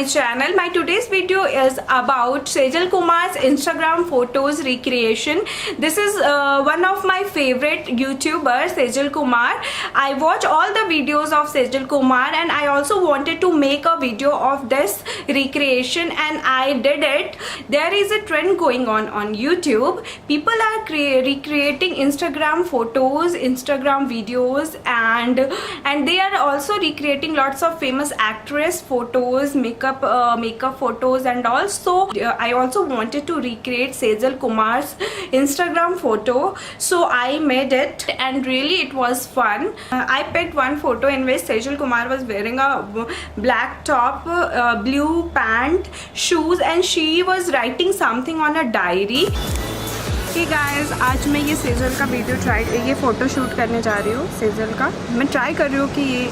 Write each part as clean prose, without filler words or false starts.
my channel. My today's video is about Sejal Kumar's Instagram photos recreation. This is one of my favorite YouTubers, Sejal Kumar. I watch all the videos of Sejal Kumar and I also wanted to make a video of this recreation and I did it. There is a trend going on YouTube. People are recreating Instagram photos, Instagram videos, and they are also recreating lots of famous actress photos, makeup photos, and also I also wanted to recreate Sejal Kumar's Instagram photo, so I made it and really it was fun. I picked one photo in which Sejal Kumar was wearing a black top, blue pant, shoes, and she was writing something on a diary. Hey guys, आज मैं ये सेजल का ये photo shoot करने जा रही हूँ सेजल का. मैं ट्राई कर रही हूँ कि ये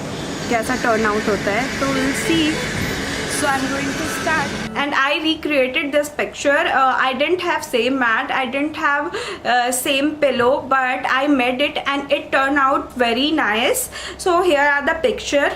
कैसा टर्न आउट होता है, तो we'll see. So I'm going to start. And I recreated this picture. I didn't have same mat, I didn't have same pillow, but I made it and it turned out very nice. So here are the picture.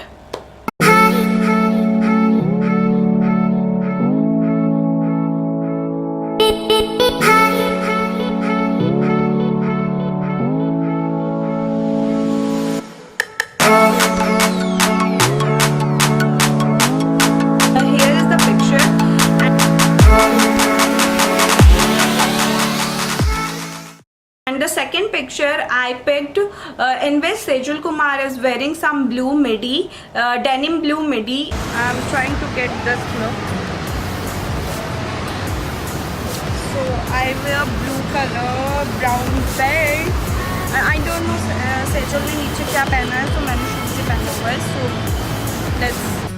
And the second picture I picked in which Sejal Kumar is wearing some blue midi, denim blue midi. I'm trying to get this look. So I wear blue color, brown belt. I don't know Sejal ने नीचे क्या पहना है, तो मैंने shoes ही पहना हुआ है. So let's.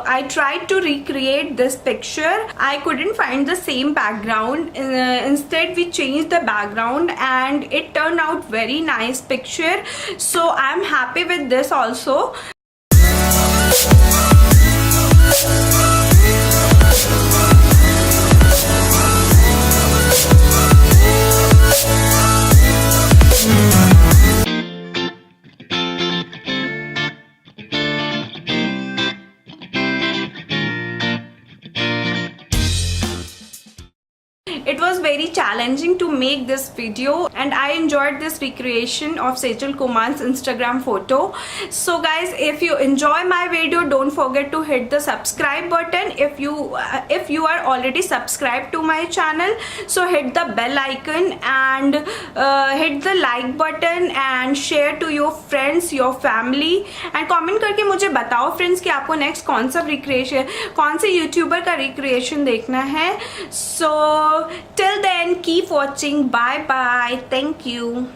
I tried to recreate this picture. I couldn't find the same background. Instead we changed the background and it turned out very nice picture. So I'm happy with this also. It was very challenging to make this video and I enjoyed this recreation of Sejal Kumar's Instagram photo. So guys, if you enjoy my video, don't forget to hit the subscribe button. If you are already subscribed to my channel, so hit the bell icon and hit the like button and share to your friends, your family, and comment करके मुझे बताओ friends कि आपको next कौन सा recreation, कौन से YouTuber का recreation देखना है. So till then, keep watching. Bye bye. Thank you.